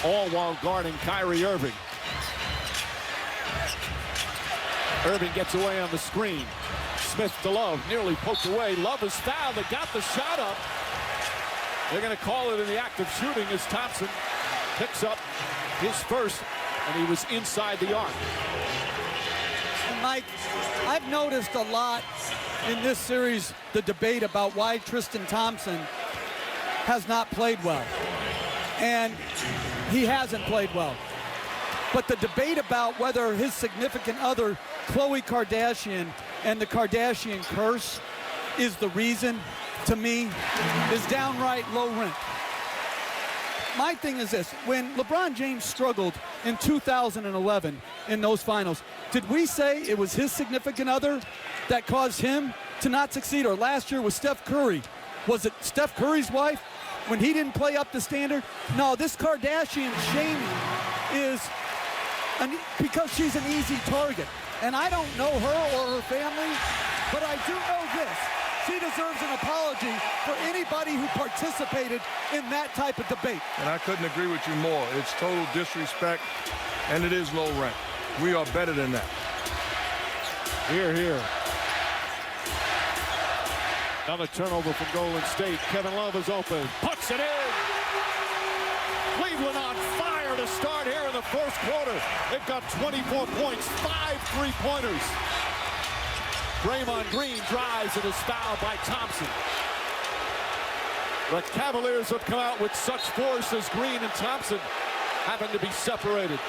all while guarding Kyrie Irving. Irving gets away on the screen. Smith to Love, nearly poked away. Love is fouled. They got the shot up. They're going to call it in the act of shooting as Thompson picks up his first, and he was inside the arc. And Mike, I've noticed a lot in this series the debate about why Tristan Thompson has not played well. And he hasn't played well. But the debate about whether his significant other, Khloe Kardashian, and the Kardashian curse is the reason, to me, is downright low rent. My thing is this: when LeBron James struggled in 2011 in those finals, did we say it was his significant other that caused him to not succeed? Or last year with Steph Curry, was it Steph Curry's wife when he didn't play up to standard? No, this Kardashian shaming is because she's an easy target. And I don't know her or her family, but I do know this: she deserves an apology for anybody who participated in that type of debate. And I couldn't agree with you more. It's total disrespect, and it is low rent. We are better than that. Here. Another turnover from Golden State. Kevin Love is open. Puts it in. Cleveland on fire to start here in the first quarter. They've got 24 points, 5 3-pointers. Draymond Green drives and is fouled by Thompson. The Cavaliers have come out with such force as Green and Thompson happen to be separated.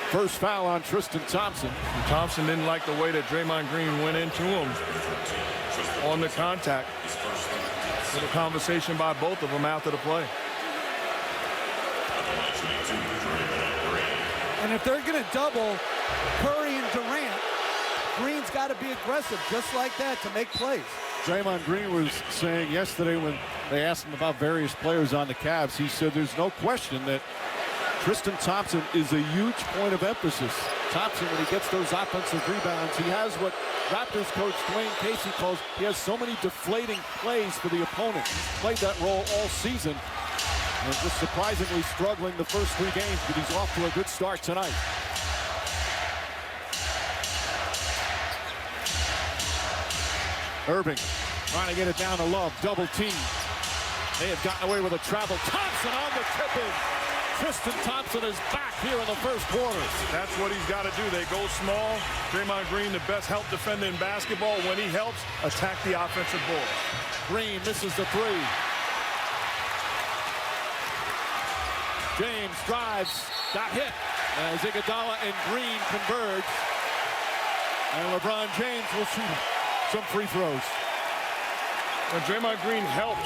First foul on Tristan Thompson. And Thompson didn't like the way that Draymond Green went into him on the contact. With a conversation by both of them after the play. And if they're going to double Curry and Durant, Green's got to be aggressive just like that to make plays. Draymond Green was saying yesterday when they asked him about various players on the Cavs, he said there's no question that Tristan Thompson is a huge point of emphasis. Thompson, when he gets those offensive rebounds, he has what Raptors coach Dwayne Casey calls, he has so many deflating plays for the opponent. He's played that role all season. And just surprisingly struggling the first 3 games, but he's off to a good start tonight. Irving trying to get it down to Love. Double team. They have gotten away with a travel. Thompson on the tip-in. Tristan Thompson is back here in the first quarter. That's what he's got to do. They go small. Draymond Green, the best help defender in basketball. When he helps, attack the offensive board. Green misses the 3. James drives, got hit as Iguodala and Green converge. And LeBron James will shoot some free throws. When Draymond Green helps,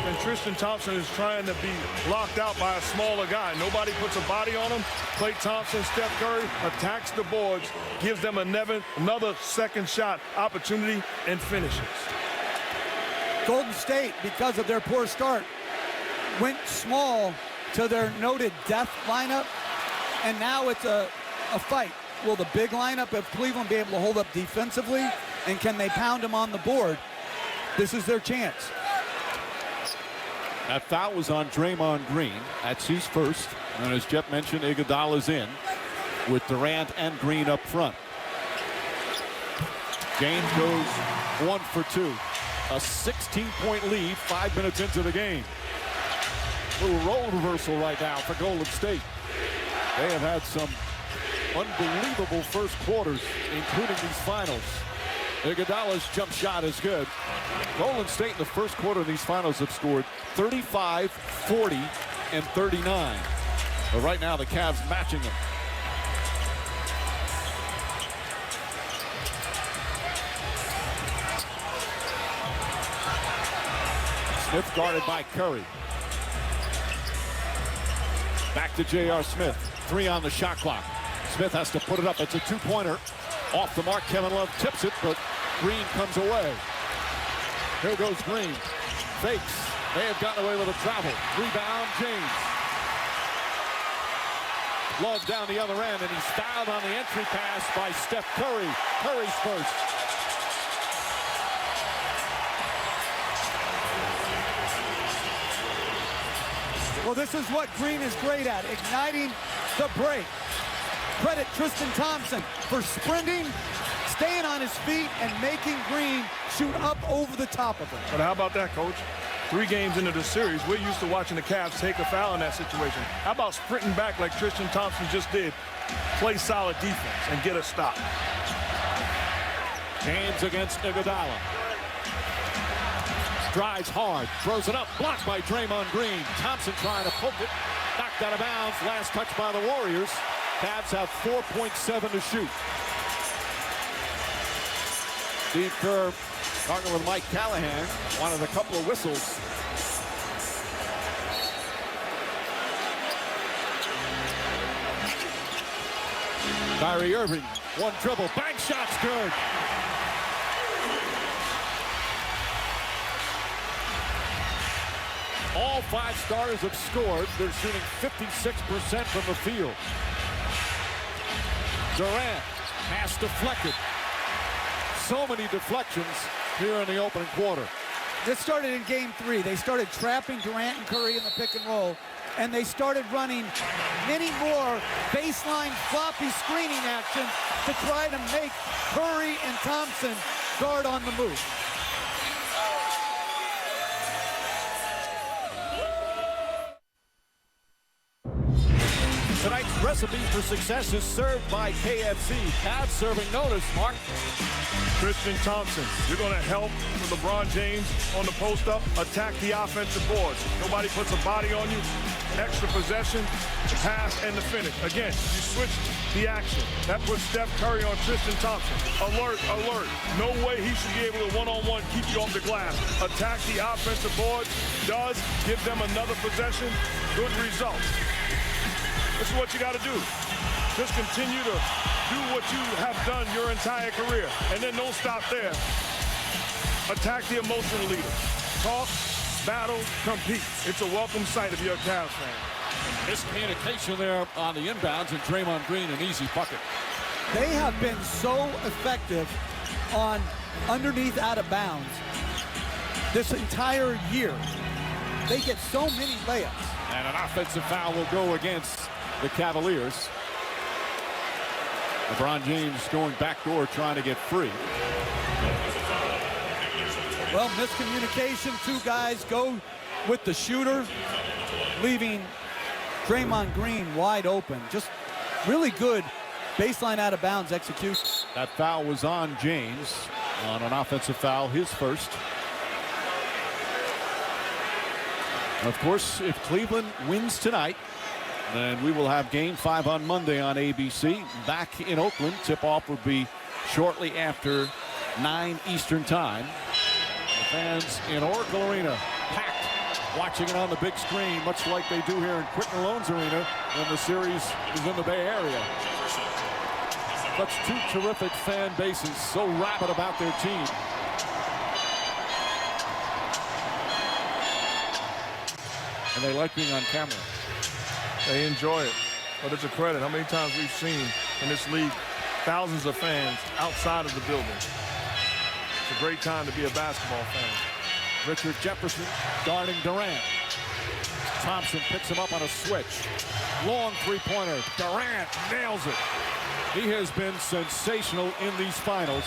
and Tristan Thompson is trying to be blocked out by a smaller guy. Nobody puts a body on him. Klay Thompson, Steph Curry attacks the boards, gives them another second shot opportunity, and finishes. Golden State, because of their poor start, went small to their noted death lineup, and now it's a fight. Will the big lineup of Cleveland be able to hold up defensively, and can they pound them on the board? This is their chance. That foul was on Draymond Green. That's his first. And as Jeff mentioned, Iguodala's in with Durant and Green up front. James goes 1 for 2. A 16-point lead 5 minutes into the game. Little role reversal right now for Golden State. They have had some unbelievable first quarters, including these finals. Iguodala's jump shot is good. Golden State in the first quarter of these finals have scored 35, 40, and 39. But right now the Cavs matching them. Smith guarded by Curry. Back to J.R. Smith. 3 on the shot clock. Smith has to put it up. It's a 2-pointer. Off the mark, Kevin Love tips it, but Green comes away. Here goes Green. Fakes. They have gotten away with a travel. Rebound, James. Love down the other end, and he's fouled on the entry pass by Steph Curry. Curry's first. Well, this is what Green is great at, igniting the break. Credit Tristan Thompson for sprinting, staying on his feet, and making Green shoot up over the top of him. But how about that, Coach? 3 games into the series, we're used to watching the Cavs take a foul in that situation. How about sprinting back like Tristan Thompson just did, play solid defense, and get a stop? James against Iguodala. Drives hard, throws it up, blocked by Draymond Green. Thompson trying to poke it, knocked out of bounds. Last touch by the Warriors. Cavs have 4.7 to shoot. Steve Kerr talking with Mike Callahan, wanted a couple of whistles. Kyrie Irving, one dribble, bank shot's good. All 5 starters have scored. They're shooting 56% from the field. Durant, pass deflected. So many deflections here in the opening quarter. This started in game 3. They started trapping Durant and Curry in the pick and roll, and they started running many more baseline floppy screening actions to try to make Curry and Thompson guard on the move. Tonight's recipe for success is served by KFC. Cavs serving notice, Mark. Tristan Thompson, you're going to help with LeBron James on the post-up, attack the offensive boards. Nobody puts a body on you. Extra possession, the pass, and the finish. Again, you switch the action. That puts Steph Curry on Tristan Thompson. Alert, alert. No way he should be able to one-on-one keep you off the glass. Attack the offensive boards. Does give them another possession. Good results. This is what you got to do. Just continue to do what you have done your entire career. And then don't stop there. Attack the emotional leader. Talk, battle, compete. It's a welcome sight if you're a Cavs fan. Miscommunication there on the inbounds, and Draymond Green an easy bucket. They have been so effective on underneath out of bounds this entire year. They get so many layups. And an offensive foul will go against the Cavaliers. LeBron James going backdoor trying to get free. Well, miscommunication. 2 guys go with the shooter, leaving Draymond Green wide open. Just really good baseline out of bounds execution. That foul was on James on an offensive foul, his first. And of course, if Cleveland wins tonight, then we will have Game 5 on Monday on ABC. Back in Oakland, tip-off would be shortly after 9 Eastern time. The fans in Oracle Arena packed, watching it on the big screen, much like they do here in Quicken Loans Arena when the series is in the Bay Area. Such 2 terrific fan bases, so rabid about their team. And they like being on camera. They enjoy it, but it's a credit. How many times we've seen in this league thousands of fans outside of the building. It's a great time to be a basketball fan. Richard Jefferson guarding Durant. Thompson picks him up on a switch. Long 3-pointer. Durant nails it. He has been sensational in these finals,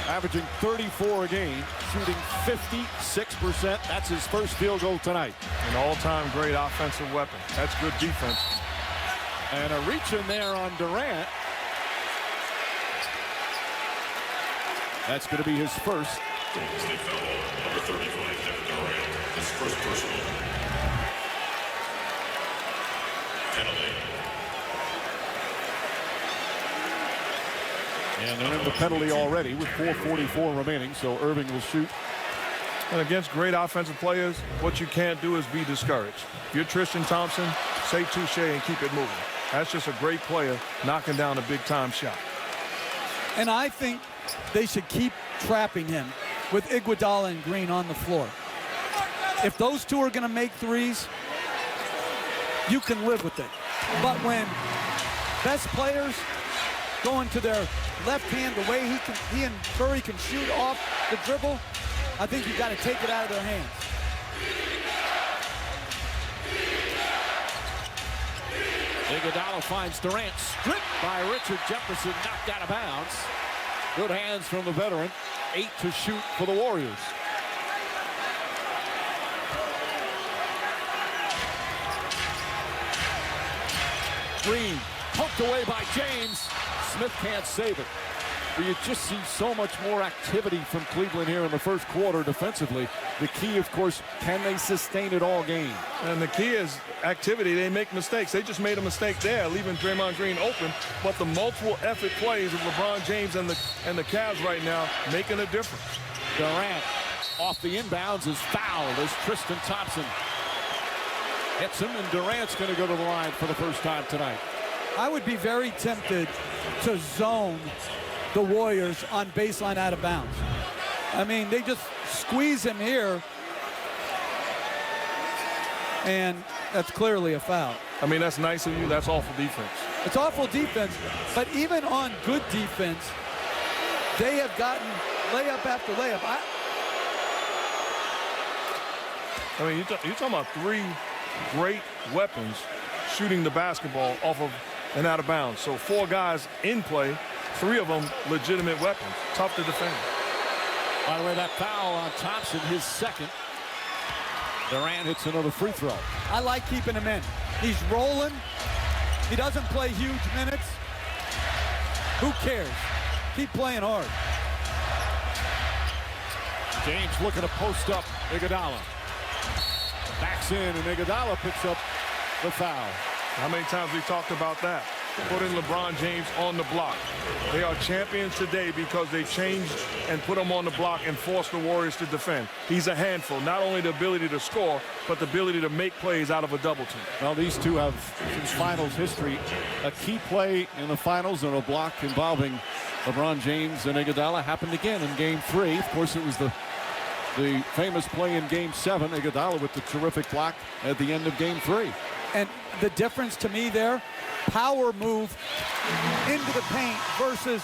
averaging 34 a game, shooting 56%. That's his first field goal tonight. An all-time great offensive weapon. That's good defense. And a reach in there on Durant. That's going to be his first. Number 35, Kevin Durant, his first personal penalty. And they're in the penalty already with 4:44 remaining, so Irving will shoot. And against great offensive players, what you can't do is be discouraged. If you're Tristan Thompson, say touche and keep it moving. That's just a great player knocking down a big-time shot. And I think they should keep trapping him with Iguodala and Green on the floor. If those 2 are going to make threes, you can live with it. But when best players go into their left hand, the way he and Curry can shoot off the dribble, I think you've got to take it out of their hands. Iguodala finds Durant, stripped by Richard Jefferson, knocked out of bounds. Good hands from the veteran. 8 to shoot for the Warriors. Green poked away by James. Smith can't save it. But you just see so much more activity from Cleveland here in the first quarter defensively. The key, of course, can they sustain it all game? And the key is activity. They make mistakes. They just made a mistake there, leaving Draymond Green open. But the multiple effort plays of LeBron James and the Cavs right now making a difference. Durant off the inbounds is fouled as Tristan Thompson hits him, and Durant's going to go to the line for the first time tonight. I would be very tempted to zone the Warriors on baseline out of bounds. I mean, they just squeeze him here, and that's clearly a foul. I mean, that's nice of you. That's awful defense. It's awful defense, but even on good defense, they have gotten layup after layup. I mean, you're talking about 3 great weapons shooting the basketball off of and out of bounds. So 4 guys in play, 3 of them legitimate weapons. Tough to defend. By the way, that foul on Thompson, his second. Durant hits another free throw. I like keeping him in. He's rolling. He doesn't play huge minutes. Who cares? Keep playing hard. James looking to post up Iguodala. Backs in, and Iguodala picks up the foul. How many times we talked about that? Putting LeBron James on the block. They are champions today because they changed and put him on the block and forced the Warriors to defend. He's a handful. Not only the ability to score, but the ability to make plays out of a double team. Well, these two have since finals history. A key play in the finals and a block involving LeBron James and Iguodala happened again in Game 3. Of course, it was the famous play in Game 7. Iguodala with the terrific block at the end of Game 3. And the difference to me there, power move into the paint versus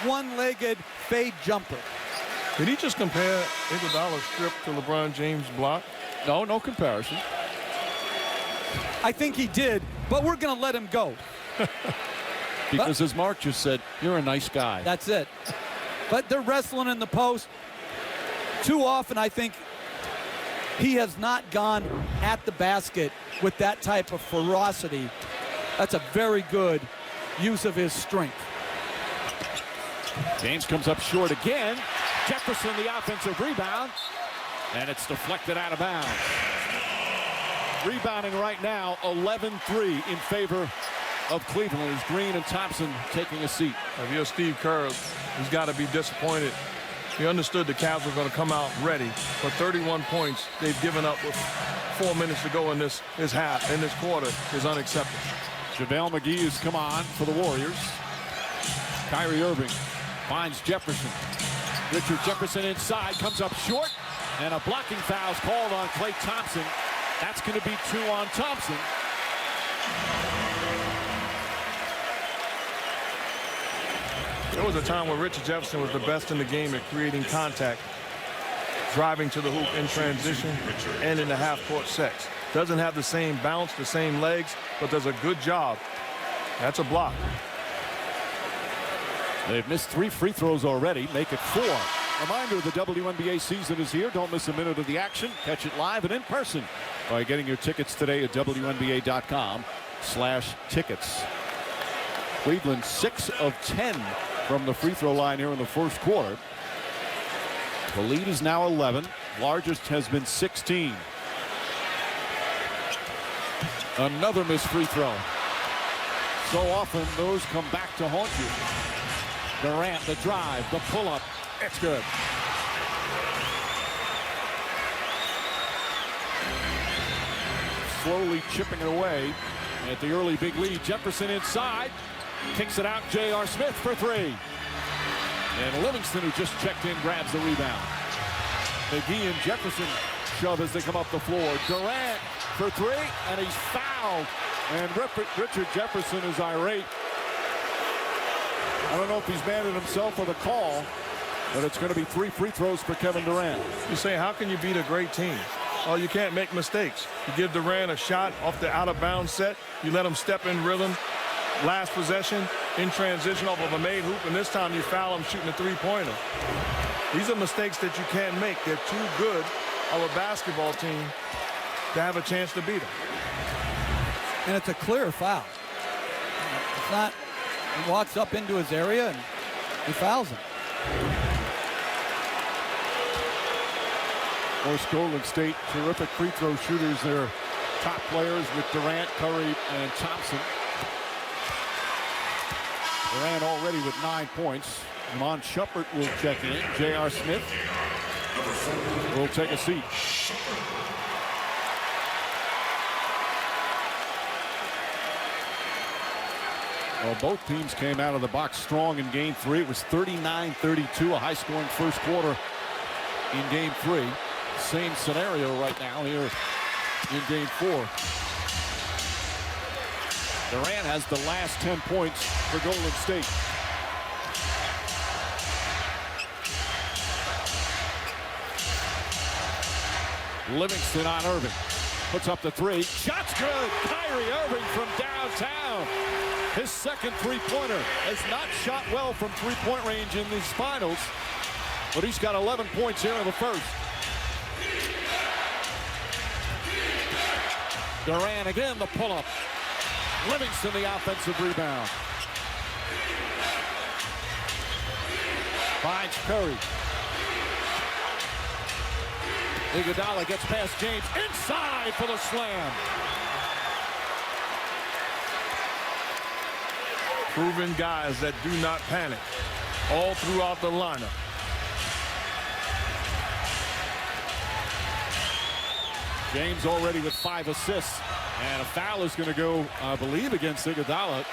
one-legged fade jumper. Did he just compare Iguodala's strip to LeBron James' block? No comparison. I think he did, but we're going to let him go. Because as Mark just said, you're a nice guy. That's it. But they're wrestling in the post. Too often, I think, he has not gone at the basket with that type of ferocity. That's a very good use of his strength. James comes up short again. Jefferson the offensive rebound, and it's deflected out of bounds. Rebounding right now, 11-3 in favor of Cleveland as Green and Thompson taking a seat. If you're Steve Kerr, he's got to be disappointed. He understood the Cavs were going to come out ready, but 31 points they've given up with 4 minutes to go in this half, in this quarter, is unacceptable. JaVale McGee has come on for the Warriors. Kyrie Irving finds Jefferson. Richard Jefferson inside, comes up short, and a blocking foul is called on Klay Thompson. That's going to be 2 on Thompson. There was a time when Richard Jefferson was the best in the game at creating contact, driving to the hoop in transition and in the half-court sets. Doesn't have the same bounce, the same legs, but does a good job. That's a block. They've missed 3 free throws already, make it 4. Reminder, the WNBA season is here. Don't miss a minute of the action. Catch it live and in person by getting your tickets today at WNBA.com/tickets. Cleveland 6 of 10 from the free throw line here in the first quarter. The lead is now 11. Largest has been 16. Another missed free throw. So often those come back to haunt you. Durant, the drive, the pull-up. It's good. Slowly chipping it away at the early big lead. Jefferson inside. Kicks it out. J.R. Smith for 3. And Livingston, who just checked in, grabs the rebound. McGee and Jefferson shove as they come up the floor. Durant for 3, and he's fouled. And Richard Jefferson is irate. I don't know if he's mad at himself or the call, but it's going to be 3 free throws for Kevin Durant. You say, how can you beat a great team? Oh, you can't make mistakes. You give Durant a shot off the out-of-bounds set. You let him step in rhythm. Last possession, in transition off of a made hoop, and this time you foul him shooting a three-pointer. These are mistakes that you can't make. They're too good of a basketball team to have a chance to beat them. And it's a clear foul. It's not, he walks up into his area and he fouls him. Of course, Golden State, terrific free throw shooters. Their top players with Durant, Curry, and Thompson. Durant already with 9 points. Iman Shumpert will check in. J.R. Smith will take a seat. Well, both teams came out of the box strong in Game 3. It was 39-32, a high-scoring first quarter in Game 3. Same scenario right now here in Game 4. Durant has the last 10 points for Golden State. Livingston on Irving. Puts up the three. Shot's good. Kyrie Irving from downtown. His second three-pointer. Has not shot well from three-point range in these finals, but he's got 11 points here in the first. Durant again, the pull-up. Livingston, the offensive rebound. Finds Curry. Iguodala gets past James. Inside for the slam. Proven guys that do not panic all throughout the lineup. James already with 5 assists. And a foul is going to go, I believe, against Iguodala.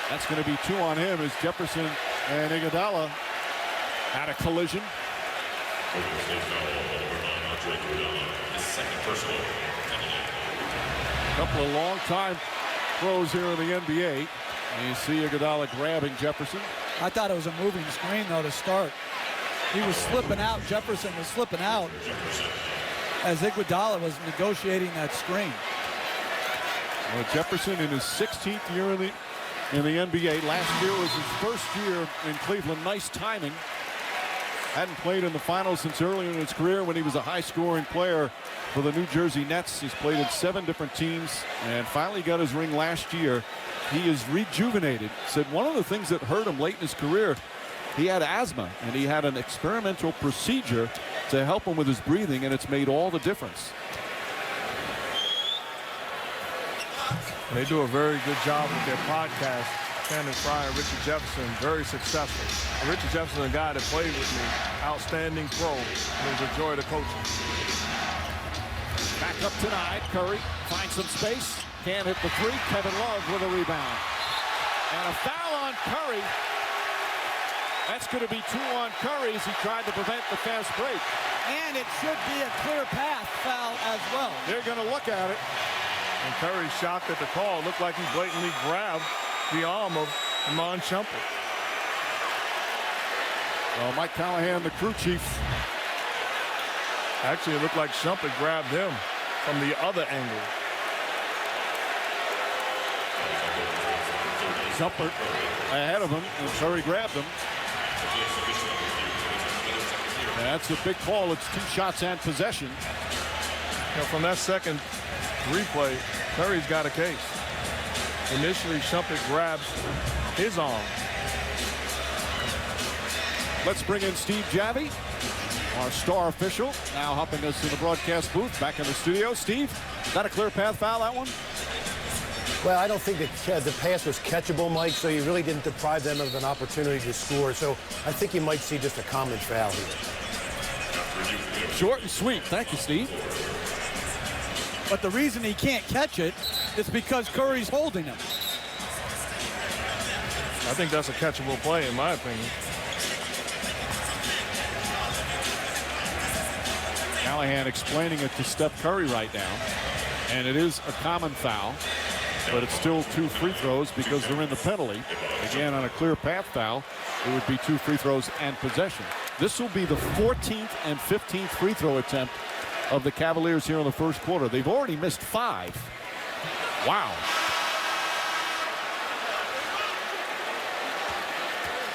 That's going to be 2 on him as Jefferson and Iguodala had a collision. A couple of long-time throws here in the NBA. And you see Iguodala grabbing Jefferson. I thought it was a moving screen, though, to start. He was slipping out. Jefferson was slipping out as Iguodala was negotiating that screen. Well, Jefferson in his 16th year in the NBA. Last year was his first year in Cleveland. Nice timing. Hadn't played in the finals since earlier in his career when he was a high-scoring player for the New Jersey Nets. He's played in 7 different teams and finally got his ring last year. He is rejuvenated. Said one of the things that hurt him late in his career, he had asthma, and he had an experimental procedure to help him with his breathing, and it's made all the difference. They do a very good job with their podcast. Shannon Fry and Richard Jefferson, very successful. Richard Jefferson, a guy that played with me, outstanding pro. It was a joy to coach him. Back up tonight. Curry finds some space. Can't hit the three. Kevin Love with a rebound. And a foul on Curry. That's going to be 2 on Curry as he tried to prevent the fast break. And it should be a clear path foul as well. They're going to look at it. And Curry shocked at the call. It looked like he blatantly grabbed the arm of Iman Shumpert. Well, Mike Callahan, the crew chief. Actually, it looked like Shumpert grabbed him from the other angle. Shumpert ahead of him, and Curry grabbed him. That's a big call. It's 2 shots and possession. You know, from that second replay, Curry's got a case. Initially, Shumpert grabs his arm. Let's bring in Steve Javie, our star official, now helping us in the broadcast booth, back in the studio. Steve, is that a clear path foul, that one? Well, I don't think the pass was catchable, Mike, so you really didn't deprive them of an opportunity to score. So I think you might see just a common foul here. Short and sweet. Thank you, Steve. But the reason he can't catch it is because Curry's holding him. I think that's a catchable play, in my opinion. Callahan explaining it to Steph Curry right now. And it is a common foul, but it's still 2 free throws because they're in the penalty. Again, on a clear path foul, it would be 2 free throws and possession. This will be the 14th and 15th free throw attempt of the Cavaliers here in the first quarter. They've already missed 5. Wow.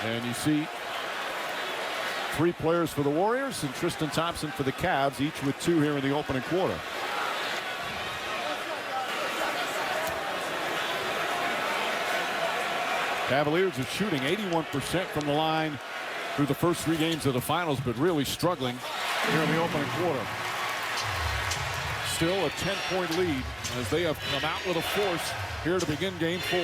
And you see 3 players for the Warriors and Tristan Thompson for the Cavs, each with 2 here in the opening quarter. Cavaliers are shooting 81% from the line through the first 3 games of the finals, but really struggling here in the opening quarter. Still a 10-point lead as they have come out with a force here to begin game 4.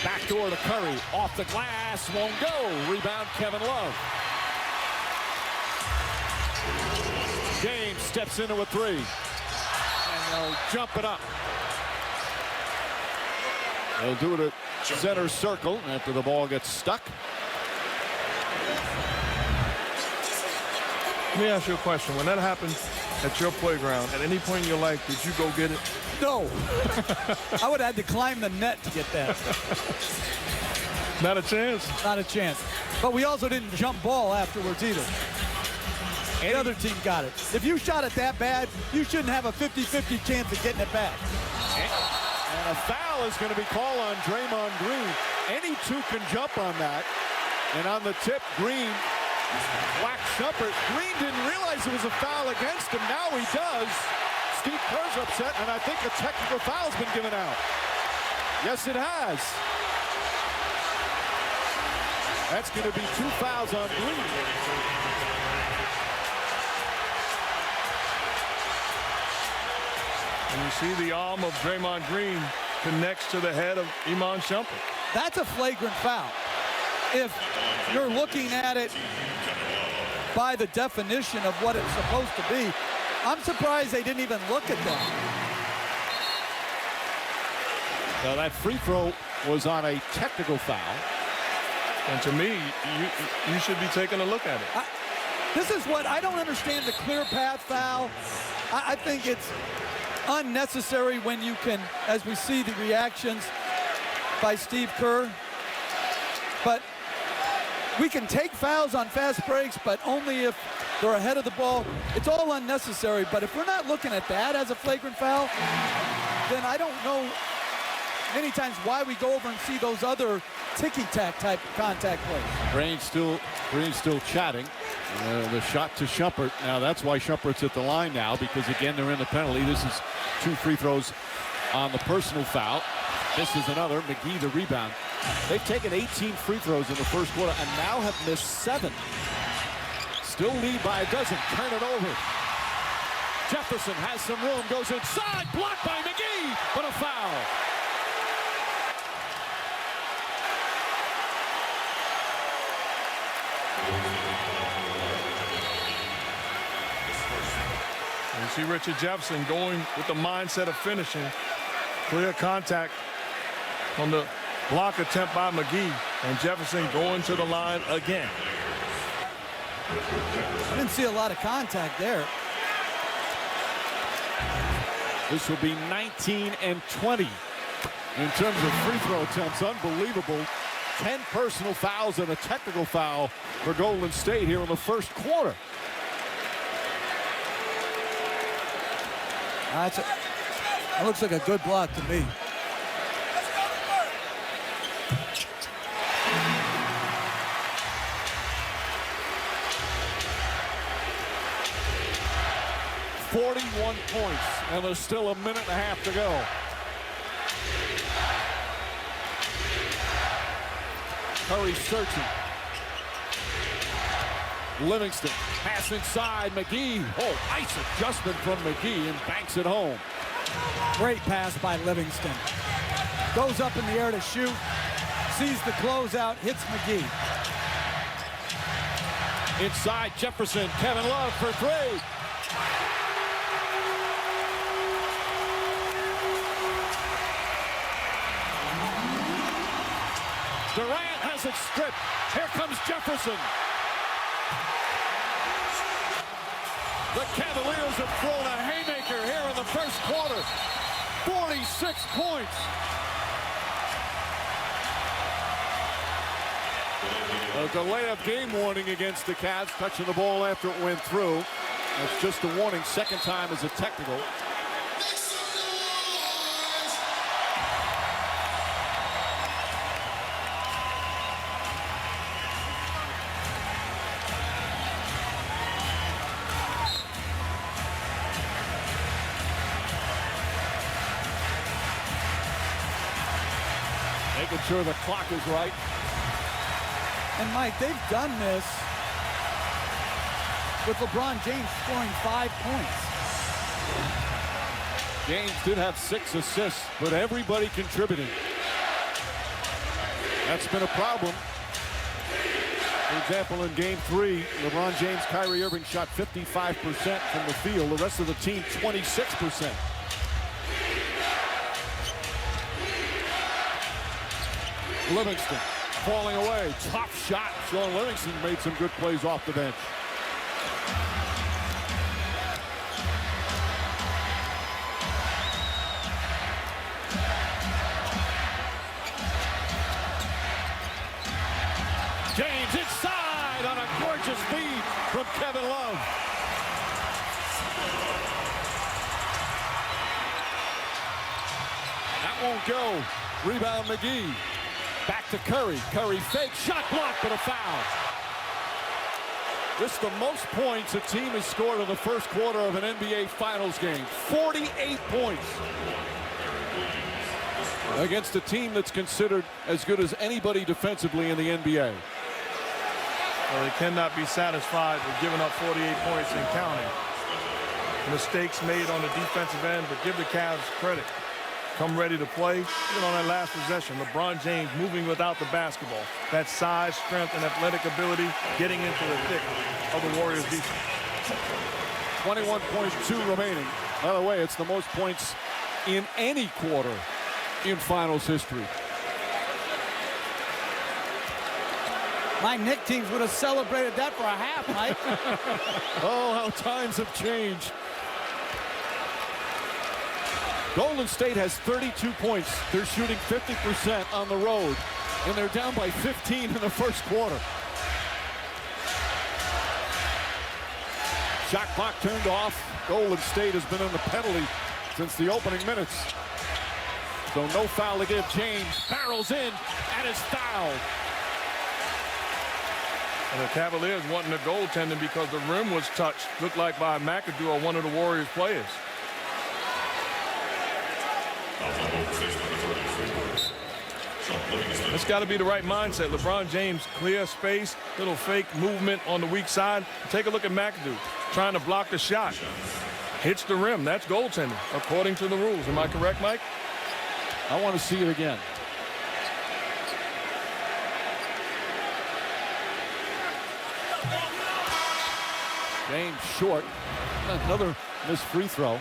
Backdoor to Curry, off the glass, won't go. Rebound Kevin Love. James steps into a 3. And they'll jump it up. They'll do it at center circle after the ball gets stuck. Let me ask you a question. When that happened at your playground, at any point in your life, did you go get it? No. I would have had to climb the net to get that. Not a chance? Not a chance. But we also didn't jump ball afterwards either. The other team got it. If you shot it that bad, you shouldn't have a 50-50 chance of getting it back. And a foul is going to be called on Draymond Green. Any 2 can jump on that. And on the tip, Green whacked Shumpert. Green didn't realize it was a foul against him. Now he does. Steve Kerr's upset, and I think a technical foul's been given out. Yes, it has. That's going to be 2 fouls on Green. And you see the arm of Draymond Green connects to the head of Iman Shumpert. That's a flagrant foul. If you're looking at it by the definition of what it's supposed to be, I'm surprised they didn't even look at that. Now that free throw was on a technical foul. And to me, you should be taking a look at it. This is what I don't understand, the clear path foul. I think it's unnecessary when you can, as we see the reactions by Steve Kerr. But we can take fouls on fast breaks, but only if they're ahead of the ball. It's all unnecessary, but if we're not looking at that as a flagrant foul, then I don't know many times why we go over and see those other ticky-tack type contact plays. Green still chatting. The shot to Shumpert. Now that's why Shumpert's at the line now, because again they're in the penalty. This is 2 free throws on the personal foul. This is another. McGee the rebound. They've taken 18 free throws in the first quarter and now have missed 7. Still lead by a dozen. Turn it over. Jefferson has some room, goes inside, blocked by McGee, but a foul. You see Richard Jefferson going with the mindset of finishing. Clear contact on the block attempt by McGee, and Jefferson going to the line again. I didn't see a lot of contact there. This will be 19 and 20 in terms of free throw attempts. Unbelievable. 10 personal fouls and a technical foul for Golden State here in the first quarter. That looks like a good block to me. .41 points, and there's still a minute and a half to go. Curry searching. Livingston, pass inside, McGee. Oh, nice adjustment from McGee and banks it home. Great pass by Livingston. Goes up in the air to shoot, sees the closeout, hits McGee. Inside Jefferson, Kevin Love for 3. Durant has it stripped. Here comes Jefferson. The Cavaliers have thrown a haymaker here in the first quarter. 46 points. A delay of game warning against the Cavs, touching the ball after it went through. It's just a warning. Second time is a technical. Making sure the clock is right. And Mike, they've done this with LeBron James scoring 5 points. James did have 6 assists, but everybody contributing. That's been a problem. For example, in game 3, LeBron James, Kyrie Irving shot 55% from the field. The rest of the team, 26%. Livingston falling away. Tough shot. Sean Livingston made some good plays off the bench. James inside on a gorgeous feed from Kevin Love. That won't go. Rebound McGee. Back to Curry. Curry fake. Shot blocked, but a foul. This is the most points a team has scored in the first quarter of an NBA Finals game. 48 points. Against a team that's considered as good as anybody defensively in the NBA. Well, they cannot be satisfied with giving up 48 points and counting. Mistakes made on the defensive end, but give the Cavs credit. Come ready to play. Even on that last possession, LeBron James moving without the basketball. That size, strength, and athletic ability getting into the thick of the Warriors defense. 21.2 remaining. By the way, it's the most points in any quarter in finals history. My Knicks teams would have celebrated that for a half, Mike. Oh, how times have changed. Golden State has 32 points. They're shooting 50% on the road, and they're down by 15 in the first quarter. Shot clock turned off. Golden State has been in the penalty since the opening minutes. So no foul to give. James barrels in and is fouled. And the Cavaliers wanting a goaltending because the rim was touched. Looked like by McAdoo or one of the Warriors players. That's got to be the right mindset. LeBron James, clear space, little fake movement on the weak side. Take a look at McAdoo trying to block the shot. Hits the rim. That's goaltending, according to the rules. Am I correct, Mike? I want to see it again. James short. Another missed free throw.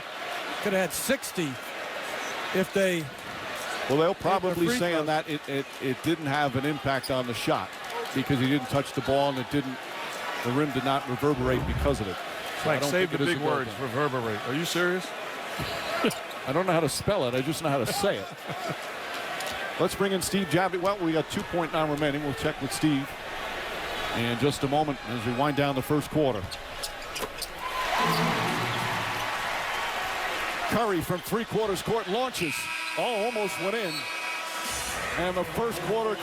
Could have had 60 if they... Well, they'll probably say on that it didn't have an impact on the shot because he didn't touch the ball and the rim did not reverberate because of it. So Like, save the big words, reverberate. Are you serious? I don't know how to spell it. I just know how to say it. Let's bring in Steve Javdi. Well, we got 2.9 remaining. We'll check with Steve in just a moment as we wind down the first quarter. Curry from 3/4 court launches. Oh, almost went in. And the first quarter